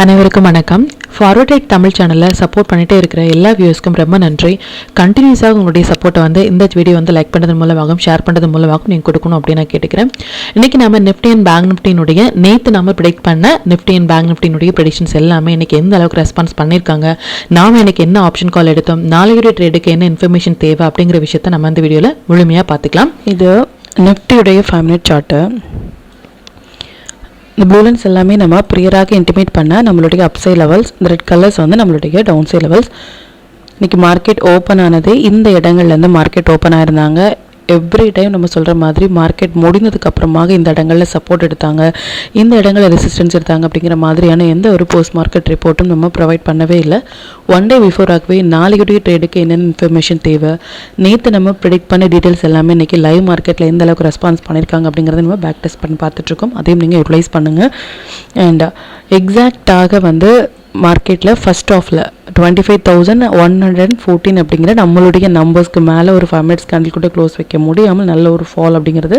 அனைவருக்கும் வணக்கம். Forward right Tamil சேனலில் சப்போர்ட் பண்ணிகிட்டே இருக்கிற எல்லா வியூஸ்க்கும் ரொம்ப நன்றி. கண்டினியூஸாக உங்களுடைய சப்போர்ட்டை இந்த வீடியோ லைக் பண்ணுறது மூலமாகவும் ஷேர் பண்ணுறது மூலமாகவும் நீங்கள் கொடுக்கணும் அப்படின்னு நான் கேட்டுக்கிறேன். இன்றைக்கி நம்ம நிஃப்டி அண்ட் பேங்க் நிஃப்டினுடைய நேற்று நம்ம ப்ரெடிக்ட் பண்ண நிஃப்டி அண்ட் பேங்க் நிஃப்டினுடைய ப்ரெடிக்ஷன்ஸ் எல்லாமே இன்றைக்கி எந்த அளவுக்கு ரெஸ்பான்ஸ் பண்ணியிருக்காங்க, நாம் இன்றைக்கி என்ன ஆப்ஷன் கால் எடுத்தோம், நாளையுடைய ட்ரேடுக்கு என்ன இன்ஃபர்மேஷன் தேவை அப்படிங்கிற விஷயத்தை நம்ம இந்த வீடியோவில் முழுமையாக பார்த்துக்கலாம். இது நிஃப்டியுடைய 5 மினிட் சார்ட்டு. இந்த ப்ளூ லைன்ஸ் எல்லாமே நம்ம ப்ரியராக இன்டிமேட் பண்ண நம்மளுடைய அப்சைட் லெவல்ஸ், இந்த ரெட் கலர்ஸ் நம்மளுடைய டவுன் சைட் லெவல்ஸ். இன்றைக்கி மார்க்கெட் ஓப்பன் ஆனது இந்த இடங்கள்லேருந்து மார்க்கெட் ஓப்பன் ஆயிருந்தாங்க. எவ்ரி டைம் நம்ம சொல்கிற மாதிரி மார்க்கெட் முடிந்ததுக்கு அப்புறமாக இந்த இடங்களில் சப்போர்ட் எடுத்தாங்க, இந்த இடங்களில் ரெசிஸ்டன்ஸ் எடுத்தாங்க அப்படிங்கிற மாதிரியான எந்த ஒரு போஸ்ட் மார்க்கெட் ரிப்போர்ட்டும் நம்ம ப்ரொவைட் பண்ணவே இல்லை. ஒன் டே பிஃபோராகவே நாளைக்குடைய ட்ரேடுக்கு என்னென்ன இன்ஃபர்மேஷன் தேவை, நேற்று நம்ம ப்ரெடிக்ட் பண்ண டீட்டெயில்ஸ் எல்லாமே இன்றைக்கி லைவ் மார்க்கெட்டில் எந்த அளவுக்கு ரெஸ்பான்ஸ் பண்ணியிருக்காங்க அப்படிங்கிறத நம்ம பேக் டெஸ்ட் பண்ணி பார்த்துட்ருக்கோம். அதையும் நீங்கள் யூட்டிலைஸ் பண்ணுங்கள். அண்ட் எக்ஸாக்டாக மார்க்கெட்டில் ஃபஸ்ட் ஆஃபில் 25,114 அப்படிங்கிற நம்மளுடைய நம்பர்ஸ்க்கு மேலே ஒரு 5 மினிட்ஸ் கேண்டில் கூட க்ளோஸ் வைக்க முடியாமல் நல்ல ஒரு ஃபால் அப்படிங்கிறது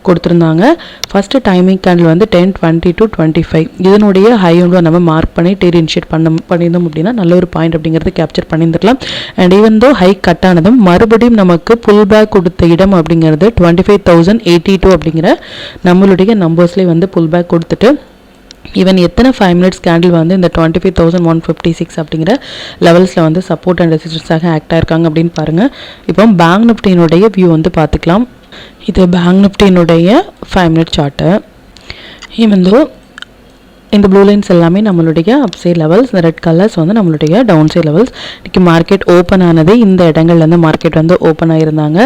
கொடுத்துருந்தாங்க. ஃபஸ்ட்டு டைமிங் கேண்டில் 10:20 to 25 இதனுடைய ஹை நம்ம மார்க் பண்ணி டேர் இனிஷியேட் பண்ணியிருந்தோம் அப்படின்னா நல்ல ஒரு பாயிண்ட் அப்படிங்கிறது கேப்சர் பண்ணியிருந்துக்கலாம். And even though high cut ஆனதும் மறுபடியும் நமக்கு புல் பேக் கொடுத்த இடம் அப்படிங்கிறது 25,082 அப்படிங்கிற நம்மளுடைய நம்பர்ஸ்லேயே புல் பேக் கொடுத்துட்டு ஈவன் எத்தனை 5 மினிட்ஸ் கேண்டில் இந்த 25,156 அப்படிங்கிற லெவல்ஸில் சப்போர்ட் அண்ட் ரெசிஸ்டன்ஸாக ஆக்ட் ஆயிருக்காங்க அப்படின்னு பாருங்கள். இப்போ பேங்க் நிஃப்டியினுடைய வியூ பார்த்துக்கலாம். இது பேங்க் நிஃப்டியினுடைய 5 மினிட் சார்ட்டு. ஈவன் தோ இந்த ப்ளூ லைன்ஸ் எல்லாமே நம்மளுடைய அப்சைட் லெவல்ஸ், இந்த ரெட் கலர்ஸ் நம்மளுடைய டவுன் சைட் லெவல்ஸ். இன்றைக்கி மார்க்கெட் ஓப்பன் ஆனது இந்த இடங்கள்லேருந்து மார்க்கெட் ஓப்பன் ஆகியிருந்தாங்க.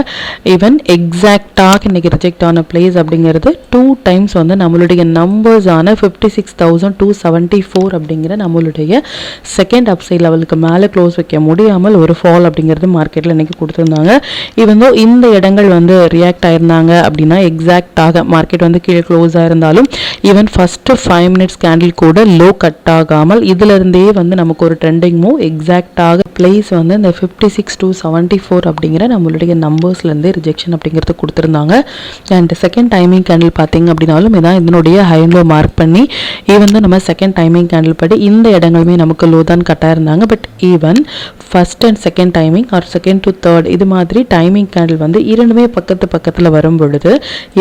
ஈவன் எக்ஸாக்டாக இன்றைக்கி ரிஜெக்ட் ஆன பிளேஸ் அப்படிங்கிறது 2 டைம்ஸ் நம்மளுடைய நம்பர்ஸான 56,274 அப்படிங்கிற நம்மளுடைய செகண்ட் அப்சைட் லெவலுக்கு மேலே க்ளோஸ் வைக்க முடியாமல் ஒரு ஃபால் அப்படிங்கிறது மார்க்கெட்டில் இன்றைக்கி கொடுத்துருந்தாங்க. ஈவன் தோ இந்த இடங்கள் ரியாக்ட் ஆயிருந்தாங்க அப்படின்னா எக்ஸாக்டாக மார்க்கெட் கீழே க்ளோஸ் ஆயிருந்தாலும் ஈவன் ஃபஸ்ட்டு 5 மினிட்ஸ் கூட லோ கட் ஆகாமல் இதுல இருந்தே நமக்கு ஒரு ட்ரெண்டிங் மூவ் எக்ஸாக்டாக பிளேஸ் இந்த 56,274 அப்படிங்கிற நம்மளுடைய நம்பர்ஸ்ல இருந்தே ரிஜெக்ஷன் அப்படிங்கிறது கொடுத்துருந்தாங்க. அண்ட் செகண்ட் டைமிங் கேண்டில் பார்த்தீங்க அப்படின்னாலும் இதான் இதனுடைய ஹை லோ மார்க் பண்ணி ஈவன் நம்ம செகண்ட் டைமிங் கேண்டில் படி இந்த இடங்களுமே நமக்கு லோ தான் கட்டாக இருந்தாங்க. But even first and second timing or second to third இது மாதிரி டைமிங் கேண்டில் இரண்டுமே பக்கத்தில் வரும் பொழுது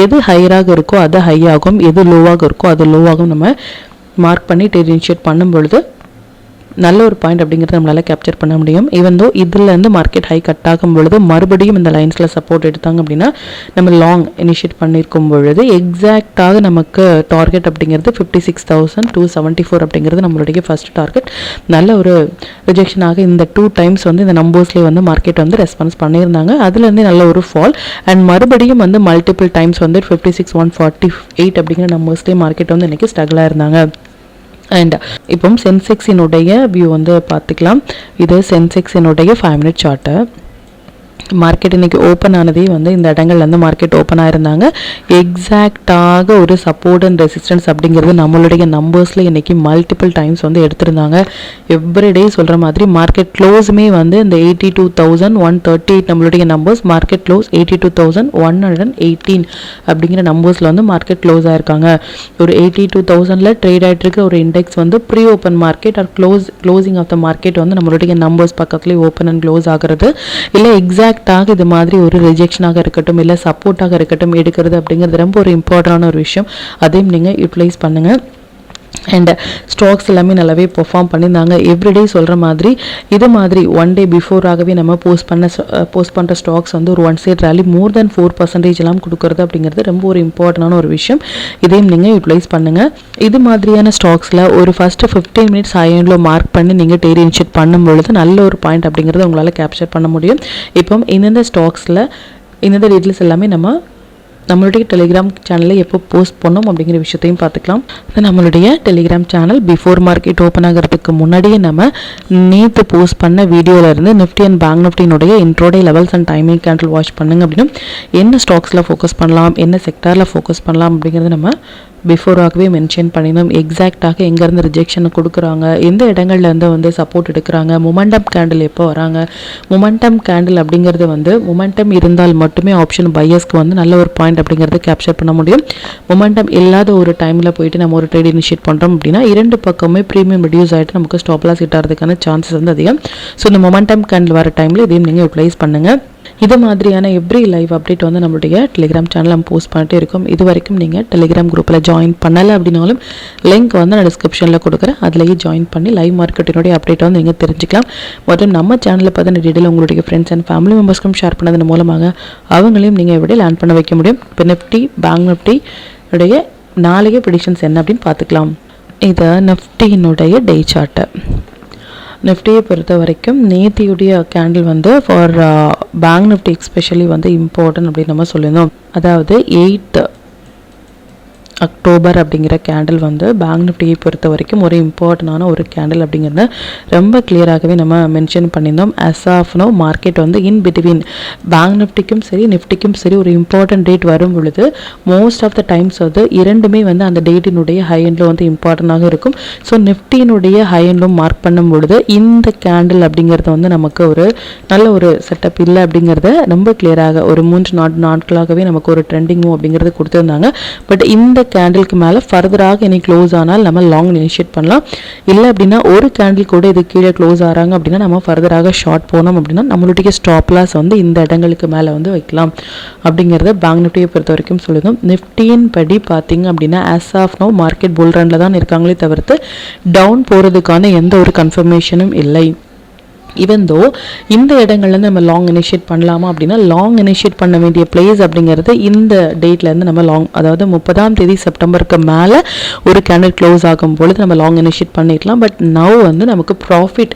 எது ஹையராக இருக்கோ அது ஹை ஆகும், எது லோவாக இருக்கோ அது லோவாகும். நம்ம மார்க் பண்ணி டேர் இனிஷியேட் பண்ணும் பொழுது நல்ல ஒரு பாயிண்ட் அப்படிங்கிறத நம்மளால் கேப்சர் பண்ண முடியும். ஈவன் தோ இதுலேருந்து மார்க்கெட் ஹை கட் ஆகும் பொழுது மறுபடியும் இந்த லைன்ஸில் சப்போர்ட் எடுத்தாங்க அப்படின்னா நம்ம லாங் இனிஷியேட் பண்ணியிருக்கும் பொழுது எக்ஸாக்டாக நமக்கு டார்கெட் அப்படிங்கிறது 56,274 அப்படிங்கிறது நம்மளுடைய ஃபர்ஸ்ட் டார்கெட். நல்ல ஒரு ரிஜெக்ஷனாக இந்த 2 டைம்ஸ் இந்த நம்பர்ஸ்லேயே மார்க்கெட் ரெஸ்பான்ஸ் பண்ணியிருந்தாங்க. அதுலேருந்து நல்ல ஒரு ஃபால் அண்ட் மறுபடியும் மல்டிபிள் டைம்ஸ் 56,148 அப்படிங்கிற நம்பர்ஸ்லேயே மார்க்கெட் இன்றைக்கி ஸ்ட்ரகிளாக இருந்தாங்க. அண்ட் இப்போ சென்செக்ஸினுடைய வியூ பார்த்துக்கலாம். இது சென்செக்ஸினுடைய 5 மினிட் சார்ட்டு. மார்க்கெட் இன்றைக்கி ஓப்பன் ஆனதே இந்த இடங்கள்லேருந்து மார்க்கெட் ஓப்பன் ஆயிருந்தாங்க. எக்ஸாக்டாக ஒரு சப்போர்ட் அண்ட் ரெசிஸ்டன்ஸ் அப்படிங்கிறது நம்மளுடைய நம்பர்ஸில் இன்றைக்கி மல்டிபிள் டைம்ஸ் எடுத்திருந்தாங்க. எவ்ரிடே சொல்கிற மாதிரி மார்க்கெட் க்ளோஸுமே இந்த 82,138 நம்மளுடைய நம்பர்ஸ், மார்க்கெட் க்ளோஸ் 82,118 அப்படிங்கிற நம்பர்ஸில் மார்க்கெட் க்ளோஸ் ஆயிருக்காங்க. ஒரு 82,000 ட்ரேட் ஆகிட்டு இருக்க ஒரு index pre open market or closing of the market நம்மளுடைய நம்பர்ஸ் பக்கத்துலேயே ஓப்பன் அண்ட் க்ளோஸ் ஆகிறது இல்லை எக்ஸாக்ட் இது மாதிரி ஒரு ரிஜெக்ஷனாக இருக்கட்டும் இல்லை சப்போர்ட்டாக இருக்கட்டும் எடுக்கிறது அப்படிங்கிறது ரொம்ப ஒரு இம்பார்ட்டண்டான ஒரு விஷயம். அதையும் நீங்கள் யூட்டிலைஸ் பண்ணுங்கள். அண்ட் ஸ்டாக்ஸ் எல்லாமே நல்லாவே பெர்ஃபார்ம் பண்ணியிருந்தாங்க. எவ்ரிடே சொல்கிற மாதிரி இது மாதிரி ஒன் டே பிஃபோராகவே நம்ம போஸ்ட் பண்ணுற ஸ்டாக்ஸ் ஒரு ஒன் சைட் ரேலி மோர் தென் 4% எல்லாம் கொடுக்குறது அப்படிங்கிறது ரொம்ப ஒரு இம்பார்ட்டண்டான ஒரு விஷயம். இதையும் நீங்கள் யூட்டிலைஸ் பண்ணுங்கள். இது மாதிரியான ஸ்டாக்ஸில் ஒரு ஃபஸ்ட்டு 15 மினிட்ஸ் ஹையண்டில் மார்க் பண்ணி நீங்கள் டேர் இனிஷியேட் பண்ணும் பொழுது நல்ல ஒரு பாயிண்ட் அப்படிங்கிறது உங்களால் கேப்சர் பண்ண முடியும். இப்போ இந்தந்த ஸ்டாக்ஸில் இந்தந்த டீட்டெயில்ஸ் எல்லாமே நம்மளுடைய டெலிகிராம் சேனலில் எப்போ போஸ்ட் பண்ணோம் அப்படிங்கிற விஷயத்தையும் பார்த்துக்கலாம். நம்மளுடைய Telegram channel before market open ஆகிறதுக்கு முன்னாடியே நம்ம நேற்று போஸ்ட் பண்ண வீடியோவிலேருந்து நிஃப்டி அண்ட் பேங்க் நிஃப்டினுடைய intraday levels and timing candle watch பண்ணுங்க அப்படின்னா என்ன ஸ்டாக்ஸில் ஃபோக்கஸ் பண்ணலாம், என்ன செக்டாரில் ஃபோக்கஸ் பண்ணலாம் அப்படிங்கிறது நம்ம பிஃபோராகவே மென்ஷன் பண்ணினோம். எக்ஸாக்டாக எங்கேருந்து ரிஜெக்ஷனை கொடுக்குறாங்க, எந்த இடங்கள்லேருந்து வந்து சப்போர்ட் எடுக்கிறாங்க, மொமெண்டம் கேண்டில் எப்போ வராங்க. மொமெண்டம் கேண்டில் அப்படிங்கிறது வந்து மொமெண்டம் இருந்தால் மட்டுமே ஆப்ஷன் பையர்ஸ்க்கு வந்து நல்ல ஒரு பாயிண்ட் அப்படிங்கிறது கேப்சர் பண்ண முடியும். மொமெண்டம் இல்லாத ஒரு டைமில் போயிட்டு நம்ம ஒரு ட்ரேட் இனிஷியேட் பண்ணுறோம் அப்படின்னா இரண்டு பக்கமே ப்ரீமியம் ரெடியூஸ் ஆகிட்டு நமக்கு ஸ்டாப் லாஸ் ஹிட் ஆகிறதுக்கான சான்சஸ் வந்து அதிகம். ஸோ இந்த மொமெண்டம் கேண்டில் வர டைமில் இதையும் நீங்கள் யூட்டிலைஸ் பண்ணுங்கள். இது மாதிரியான எவ்ரி லைவ் அப்டேட் வந்து நம்மளுடைய டெலிகிராம் சேனல் நம்ம போஸ்ட் பண்ணிட்டே இருக்கும். இது வரைக்கும் நீங்கள் டெலிகிராம் குரூப்பில் ஜாயின் பண்ணலை அப்படின்னாலும் லிங்க் வந்து நான் டிஸ்கிரிப்ஷனில் கொடுக்குறேன். அதிலேயே ஜாயின் பண்ணி லைவ் மார்க்கெட்டினுடைய அப்டேட் வந்து நீங்கள் தெரிஞ்சுக்கலாம். மற்றும் நம்ம சேனலில் பார்த்து டீட்டெயில் உங்களுடைய ஃப்ரெண்ட்ஸ் அண்ட் ஃபேமிலி மெம்பர்ஸ்க்கும் ஷேர் பண்ணதன் மூலமாக அவங்களையும் நீங்கள் எப்படி லேர்ன் பண்ண வைக்க முடியும். இப்போ நிஃப்டி பேங்க் நிஃப்டி உடைய நாளைய ப்ரெடிக்ஷன்ஸ் என்ன அப்படின்னு பார்த்துக்கலாம். இதை நிஃப்டியினுடைய டே சார்ட்டு. நிஃப்டியை பொறுத்த வரைக்கும் நேத்தியுடைய கேண்டில் வந்து ஃபார் பேங்க் நிஃப்டி எக்ஸ்பெஷலி வந்து இம்பார்ட்டன்ட் அப்படின்னு நம்ம சொல்லியிருந்தோம். அதாவது 8 அக்டோபர் அப்படிங்கிற கேண்டில் வந்து பேங்க் நிஃப்டியை பொறுத்த வரைக்கும் ஒரு இம்பார்ட்டண்டான ஒரு கேண்டில் அப்படிங்கிறத ரொம்ப கிளியராகவே நம்ம மென்ஷன் பண்ணியிருந்தோம். ஆஸ் ஆஃப் நோ மார்க்கெட் வந்து இன் பிட்வீன் பேங்க் நிஃப்டிக்கும் சரி நிஃப்டிக்கும் சரி ஒரு இம்பார்ட்டன்ட் டேட் வரும் பொழுது மோஸ்ட் ஆஃப் த டைம்ஸ் வந்து இரண்டுமே வந்து அந்த டேட்டினுடைய ஹை எண்டில் வந்து இம்பார்ட்டண்டாக இருக்கும். ஸோ நிஃப்டியினுடைய ஹை எண்டும் மார்க் பண்ணும் பொழுது இந்த கேண்டில் அப்படிங்கிறது வந்து நமக்கு ஒரு நல்ல ஒரு செட்டப் இல்லை அப்படிங்கிறத ரொம்ப கிளியராக ஒரு 3 நாட்களாகவே நமக்கு ஒரு ட்ரெண்டிங் மூவ் அப்படிங்கிறது கொடுத்துருந்தாங்க. பட் இந்த கேண்டிலுக்கு மேலே ஃபர்தராக இனி க்ளோஸ் ஆனால் நம்ம லாங் இனிஷியேட் பண்ணலாம். இல்லை அப்படின்னா ஒரு கேண்டில் கூட இது கீழே க்ளோஸ் ஆகிறாங்க அப்படின்னா நம்ம ஃபர்தராக ஷார்ட் போனோம் அப்படின்னா நம்மளுடைய ஸ்டாப் லாஸ் வந்து இந்த இடங்களுக்கு மேலே வந்து வைக்கலாம் அப்படிங்கிறத பேங்க் நிஃப்டியை பொறுத்த வரைக்கும் சொல்லுவோம். நிஃப்டியின் படி பார்த்தீங்க அப்படின்னா ஆஸ் ஆஃப் நோ மார்க்கெட் புல் ரன்ல தான் இருக்காங்களே தவிர்த்து டவுன் போகிறதுக்கான எந்த ஒரு கன்ஃபர்மேஷனும் இல்லை. ஈவன் தோ இந்த இடங்கள்லேருந்து நம்ம லாங் இனிஷியேட் பண்ணலாமா அப்படின்னா லாங் இனிஷியேட் பண்ண வேண்டிய பிளேஸ் அப்படிங்கிறது இந்த டேட்லேருந்து நம்ம லாங், அதாவது 30ஆம் தேதி செப்டம்பருக்கு மேலே ஒரு கேண்டில் க்ளோஸ் ஆகும் பொழுது நம்ம லாங் இனிஷியேட் பண்ணிக்கலாம். பட் நவ் வந்து நமக்கு ப்ராஃபிட்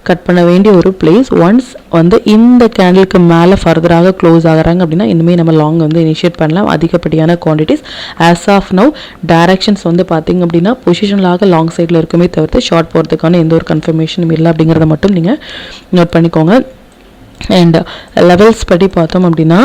கட் பண்ண வேண்டிய ஒரு பிளேஸ். ஒன்ஸ் வந்து இந்த கேண்டிலுக்கு மேலே ஃபர்தராக க்ளோஸ் ஆகிறாங்க அப்படின்னா இனிமேல் நம்ம லாங் வந்து இனிஷியேட் பண்ணலாம். அதிகப்படியான quantities as of now directions வந்து பார்த்திங்க அப்படின்னா பொசிஷனலாக லாங் சைடில் இருக்குமே தவிர்த்து ஷார்ட் போகிறதுக்கான எந்த ஒரு கன்ஃபர்மேஷனும் இல்லை அப்படிங்கிறத மட்டும் நீங்கள் நோட் பண்ணிக்கோங்க. அண்ட் லெவல்ஸ் படி பார்த்தோம் அப்படின்னா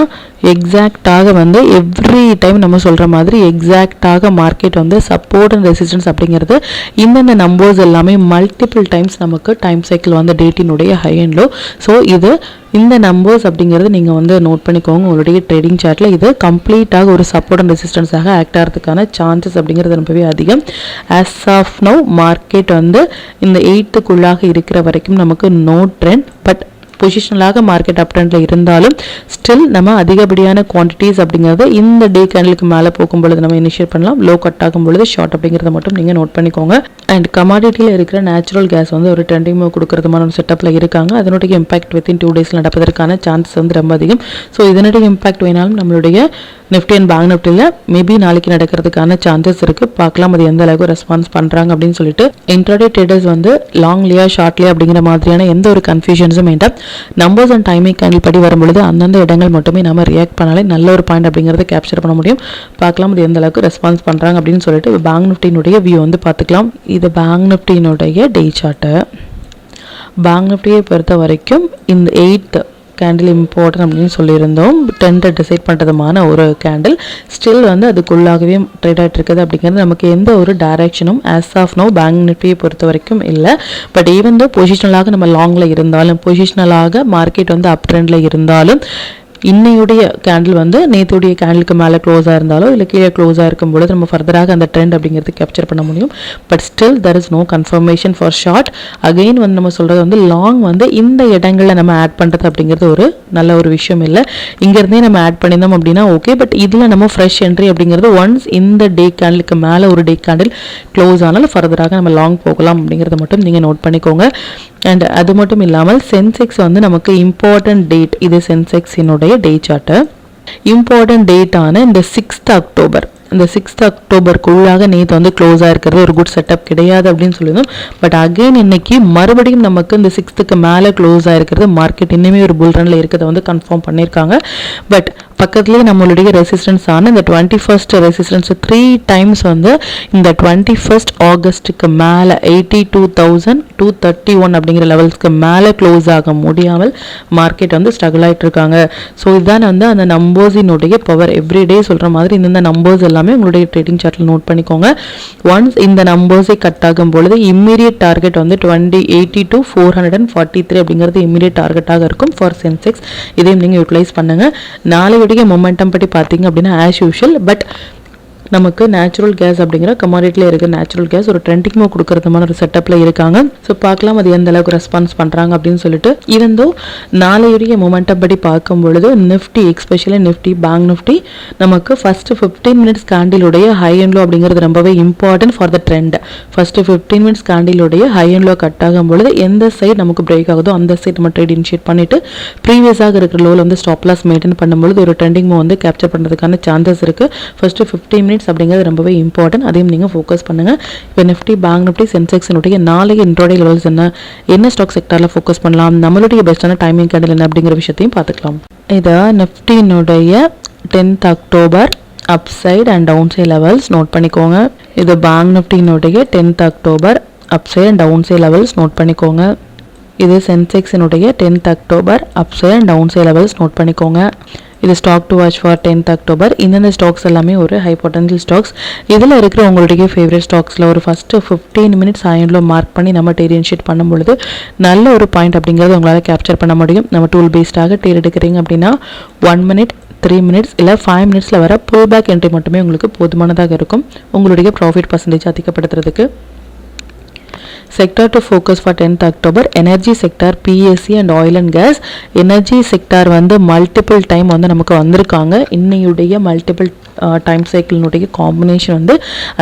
எக்ஸாக்டாக வந்து எவ்ரி டைம் நம்ம சொல்கிற மாதிரி எக்ஸாக்டாக மார்க்கெட் வந்து சப்போர்ட் அண்ட் ரெசிஸ்டன்ஸ் அப்படிங்கிறது இந்தந்த நம்பர்ஸ் எல்லாமே மல்டிபிள் டைம்ஸ் நமக்கு டைம் சைக்கிள் வந்து டேட்டினுடைய ஹை அண்ட் லோ. ஸோ இது இந்த நம்பர்ஸ் அப்படிங்கிறது நீங்கள் வந்து நோட் பண்ணிக்கோங்க. உங்களுடைய ட்ரேடிங் சார்ட்டில் இது கம்ப்ளீட்டாக ஒரு சப்போர்ட் அண்ட் ரெசிஸ்டன்ஸாக ஆக்ட் ஆகிறதுக்கான சான்சஸ் அப்படிங்கிறது ரொம்பவே அதிகம். ஆஸ் ஆஃப் நோ மார்க்கெட் வந்து இந்த 8க்குள்ளாக இருக்கிற வரைக்கும் நமக்கு நோ ட்ரெண்ட். பட் பொசிஷனலாக மார்க்கெட் அப் ட்ரெண்டில் இருந்தாலும் ஸ்டில் நம்ம அதிகப்படியான குவான்டிட்டிஸ் அப்படிங்கிறது இந்த டே கேண்டலுக்கு மேலே போகும் பொழுது நம்ம இனிஷியேட் பண்ணலாம். லோ கட் ஆகும் பொழுது ஷார்ட் அப்படிங்கிறத மட்டும் நீங்கள் நோட் பண்ணிக்கோங்க. அண்ட் கமாடிட்டியில் இருக்கிற நேச்சுரல் கேஸ் வந்து ஒரு ட்ரெண்டிங் மூவ் கொடுக்கறதுமான ஒரு செட்டப்பில் இருக்காங்க. அதனுடைய இம்பாக்ட் வித்தின் 2 days நடப்பதற்கான சான்சஸ் வந்து ரொம்ப அதிகம். ஸோ இதனுடைய இம்பாக்ட் வேணாலும் நம்மளுடைய நிஃப்டி அண்ட் பேங்க் நிஃப்டியில் மேபி நாளைக்கு நடக்கிறதுக்கான சான்சஸ் இருக்குது. பார்க்கலாம் அது எந்த அளவுக்கு ரெஸ்பான்ஸ் பண்ணுறாங்க அப்படின்னு சொல்லிட்டு. இன்ட்ராடே ட்ரேடர்ஸ் வந்து லாங்லியா ஷார்ட்லியா அப்படிங்கிற மாதிரியான எந்த ஒரு கன்ஃபியூஷன்ஸும் வேண்டாம். நம்பர்ஸ் அண்ட் டைமிங் கேண்டில் படி வரும்பொழுது அந்தந்த இடங்கள் மட்டுமே நம்ம ரியாக்ட் பண்ணாலே நல்ல ஒரு பாயிண்ட் அப்படிங்கிறத கேப்சர் பண்ண முடியும். பார்க்கலாம் அது எந்த அளவுக்கு ரெஸ்பான்ஸ் பண்ணுறாங்க அப்படின்னு சொல்லிட்டு பேங்க் நிஃப்டியினுடைய வியூ வந்து பார்த்துக்கலாம். இது பேங்க் நிஃப்டியினுடைய டே சார்ட்டு. பேங்க் நிஃப்டியை பொறுத்த வரைக்கும் இந்த 8th கேண்டில் இம்பார்ட்டன் அப்படின்னு சொல்லியிருந்தோம். ட்ரெண்டை டிசைட் பண்ணுறதுமான ஒரு கேண்டில் ஸ்டில் வந்து அதுக்குள்ளாகவே ட்ரேட் ஆகிட்டு இருக்குது அப்படிங்கிறது நமக்கு எந்த ஒரு டைரக்ஷனும் ஆஸ் ஆஃப் நோ பேங்க் நிஃப்டியை பொறுத்த வரைக்கும் இல்லை. பட் ஈவன் தோ பொசிஷனலாக நம்ம லாங்கில் இருந்தாலும் பொசிஷனலாக மார்க்கெட் வந்து அப் ட்ரெண்டில் இருந்தாலும் இன்னையுடைய கேண்டில் வந்து நேற்றுடைய கேண்டிலுக்கு மேலே க்ளோஸாக இருந்தாலோ இல்லை கீழே க்ளோஸாக இருக்கும் பொழுது நம்ம ஃபர்தராக அந்த ட்ரெண்ட் அப்படிங்கிறது கேப்சர் பண்ண முடியும். But still there is no confirmation for short. Again வந்து நம்ம சொல்கிறது வந்து லாங் வந்து இந்த இடங்களில் நம்ம ஆட் பண்ணுறது அப்படிங்கிறது ஒரு நல்ல ஒரு விஷயம் இல்லை. இங்கேருந்தே நம்ம ஆட் பண்ணியிருந்தோம் அப்படின்னா ஓகே. பட் இதில் நம்ம ஃப்ரெஷ் என்ட்ரி அப்படிங்கிறது ஒன்ஸ் இந்த டே கேண்டிலுக்கு மேலே ஒரு டே கேண்டில் க்ளோஸ் ஆனாலும் ஃபர்தராக நம்ம லாங் போகலாம் அப்படிங்கிறத மட்டும் நீங்கள் நோட் பண்ணிக்கோங்க. அண்ட் அது மட்டும் இல்லாமல் சென்செக்ஸ் வந்து நமக்கு இம்பார்ட்டன்ட் டேட், இது சென்செக்ஸினுடைய டே சார்ட்டு. இம்பார்ட்டன்ட் டேட்டான இந்த 6th அக்டோபர், இந்த 6th அக்டோபருக்குள்ளாக நேற்று வந்து க்ளோஸ் ஆகிருக்கிறது ஒரு குட் செட்டப் கிடையாது அப்படின்னு சொல்லியிருந்தோம். பட் அகெயின் இன்னைக்கு மறுபடியும் நமக்கு இந்த 6th மேலே க்ளோஸ் ஆகிருக்கிறது மார்க்கெட் இன்னுமே ஒரு புல் ரனில் இருக்கிறத வந்து கன்ஃபார்ம் பண்ணியிருக்காங்க. பட் பக்கத்துலேயே நம்மளுடைய ரெசிஸ்டன்ஸ் ஆன இந்த 21st ரெசிஸ்டன்ஸ் 3 டைம்ஸ் வந்து இந்த 21st ஆகஸ்ட்டுக்கு மேலே 82,231 அப்படிங்கிற லெவல்ஸ்க்கு மேலே க்ளோஸ் ஆக முடியாமல் மார்க்கெட் வந்து ஸ்ட்ரகிள் ஆகிட்டு இருக்காங்க. ஸோ இதுதான் வந்து அந்த நம்பர்ஸினுடைய பவர். எவ்ரிடே சொல்கிற மாதிரி இந்த நம்பர்ஸ் எல்லாமே உங்களுடைய ட்ரேடிங் சார்ட்டில் நோட் பண்ணிக்கோங்க. ஒன்ஸ் இந்த நம்பர்ஸை கட் ஆகும் பொழுது இம்மீடியட் டார்கெட் வந்து 82,443 அப்படிங்கிறது இம்மீடியட் டார்கெட்டாக இருக்கும் ஃபார் சென்செக்ஸ். இதையும் நீங்கள் யூட்டிலைஸ் பண்ணுங்கள். நாளையுடைய மொமெண்டம் படி பார்த்தீங்க அப்படின்னா ஆஸ் யூஷுவல், பட் நமக்கு நேச்சுரல் கேஸ் அப்படிங்கிற கமாடிட்டியில் இருக்க நேச்சுரல் கேஸ் ஒரு ட்ரெண்டிங் மூவ் கொடுக்கறதுமான ஒரு செட்டப்பில் இருக்காங்க. ஸோ பார்க்கலாம் அது எந்த அளவுக்கு ரெஸ்பான்ஸ் பண்ணுறாங்க அப்படின்னு சொல்லிட்டு. இருந்தோ நாளையுடைய மொமெண்டம் படி பார்க்கும் பொழுது Nifty, especially Nifty, bank Nifty நமக்கு ஃபர்ஸ்ட் 15 மினிட்ஸ் கேண்டிலுடைய ஹை அண்ட் லோ அப்படிங்கிறது ரொம்பவே important for the trend. First 15 minutes கேண்டிலுடைய ஹை அண்ட் லோ கட் ஆகும் பொழுது எந்த சைடு நமக்கு பிரேக் ஆகுதோ அந்த சைடு நம்ம ட்ரேட் இனிஷியேட் பண்ணிட்டு ப்ரீவியஸாக இருக்கிற லோவில் வந்து ஸ்டாப் லாஸ் மெயின்டைன் பண்ணும்பொழுது ஒரு ட்ரெண்டிங் மூவ் வந்து கேப்சர் பண்ணுறதுக்கான சான்சஸ் இருக்குது. ஃபர்ஸ்ட் 15 மினிட்ஸ் அப்படிங்கிறது ரொம்பவே இம்பார்ட்டன்ட். அதையும் நீங்கள் ஃபோக்கஸ் பண்ணுங்கள். இப்போ நிஃப்டி, பேங்க் நிஃப்டி, சென்செக்ஸினுடைய நாளைக்கு இன்ட்ரோடே லெவல்ஸ் என்ன ஸ்டாக் செக்டரில் ஃபோக்கஸ் பண்ணலாம், நம்மளுடைய பெஸ்ட்டான டைமிங் கேண்டில் என்ன அப்படிங்கிற விஷயத்தையும் பார்த்துக்கலாம். இதை நிஃப்டியினுடைய 10th October upside and downside levels note பண்ணிக்கோங்க. இது பேங்க் நிஃப்டியினுடைய 10th October upside and downside levels note பண்ணிக்கோங்க. இது சென்செக்ஸினுடைய 10th October upside and downside levels note பண்ணிக்கோங்க. இது stock to watch for 10th October. இந்த stocks எல்லாமே ஒரு ஹை பொட்டன்ஷியல் ஸ்டாக்ஸ். இதில் இருக்கிற உங்களுடைய ஃபேவரட் ஸ்டாக்ஸில் ஒரு ஃபஸ்ட்டு 15 மினிட்ஸ் ஆயிண்டில் மார்க் பண்ணி நம்ம ட்ரேட் இனிஷியேட் பண்ணும் பொழுது நல்ல ஒரு பாயிண்ட் அப்படிங்கிறது உங்களால் கேப்சர் பண்ண முடியும். நம்ம டூல் பேஸ்டாக ட்ரேட் எடுக்கிறீங்க அப்படின்னா 1 மினிட், 3 மினிட்ஸ் இல்லை 5 மினிட்ஸில் வர புல் பேக் என்ட்ரி மட்டுமே உங்களுக்கு போதுமானதாக இருக்கும் உங்களுடைய ப்ராஃபிட் பர்சன்டேஜ் அதிகப்படுத்துறதுக்கு. Sector to focus for 10th October energy sector, PSC and oil and gas. Energy sector வந்து மல்டிபிள் டைம் வந்து நமக்கு வந்திருக்காங்க. இன்னையுடைய மல்டிபிள் டைம் சைக்கிளினுடைய காம்பினேஷன் வந்து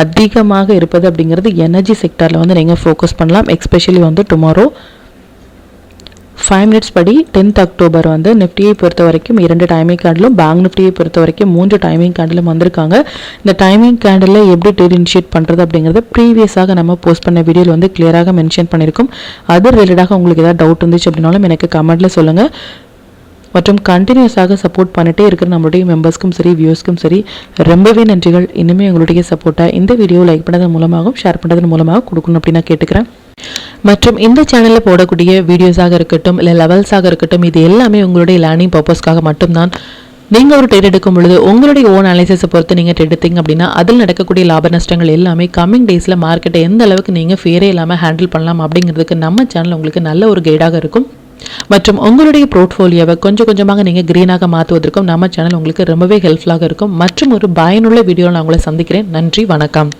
அதிகமாக இருப்பது அப்படிங்கிறது எனர்ஜி செக்டாரில் வந்து நீங்கள் ஃபோக்கஸ் பண்ணலாம். எக்ஸ்பெஷலி வந்து டுமாரோ 5 மினிட்ஸ் படி 10th அக்டோபர் வந்து நிஃப்டியை பொறுத்த வரைக்கும் 2 டைமிங் கேண்டிலும், பேங்க் நிஃப்டியை பொறுத்த வரைக்கும் 3 டைமிங் கேண்டிலும் வந்திருக்காங்க. இந்த டைமிங் கேண்டில் எப்படி ட்ரேட் இனிஷியேட் பண்ணுறது அப்படிங்கிறத ப்ரீவியஸாக நம்ம போஸ்ட் பண்ண வீடியோவில் வந்து கிளியராக மென்ஷன் பண்ணியிருக்கோம். அது ரிலேட்டடாக உங்களுக்கு ஏதாவது டவுட் இருந்துச்சு அப்படின்னாலும் எனக்கு கமெண்ட்டில் சொல்லுங்கள். மற்றும் கண்டினியூஸாக சப்போர்ட் பண்ணிட்டே இருக்கிற நம்மளுடைய மெம்பர்ஸ்க்கும் சரி, வியூஸ்க்கும் சரி ரொம்பவே நன்றிகள். இன்னுமே உங்களுடைய சப்போர்ட்டை இந்த வீடியோ லைக் பண்ணதன் மூலமாகவும் ஷேர் பண்ணதன் மூலமாக கொடுக்கணும் அப்படின்னு நான் கேட்டுக்கிறேன். மற்றும் இந்த சேனலில் போடக்கூடிய வீடியோஸாக இருக்கட்டும் இல்லை லெவல்ஸாக இருக்கட்டும், இது எல்லாமே உங்களுடைய லேர்னிங் பர்பஸ்க்காக மட்டும்தான். நீங்கள் ஒரு ட்ரேட் எடுக்கும் பொழுது உங்களுடைய ஓன் அனாலிசிஸை பொறுத்து நீங்கள் ட்ரேட் எடுத்தீங்க அப்படின்னா அதில் நடக்கக்கூடிய லாப நஷ்டங்கள் எல்லாமே கம்மிங் டேஸில் மார்க்கெட்டை எந்த அளவுக்கு நீங்கள் ஃபேரே இல்லாமல் ஹேண்டில் பண்ணலாம் அப்படிங்கிறதுக்கு நம்ம சேனல் உங்களுக்கு நல்ல ஒரு கைடாக இருக்கும். மற்றும் உங்களுடைய போர்ட்ஃபோலியோவை கொஞ்சம் கொஞ்சமாக நீங்கள் க்ரீனாக மாற்றுவதற்கும் நம்ம சேனல் உங்களுக்கு ரொம்பவே ஹெல்ப்ஃபுல்லாக இருக்கும். மற்றும் ஒரு பயனுள்ள வீடியோவில் நான் உங்களை சந்திக்கிறேன். நன்றி, வணக்கம்.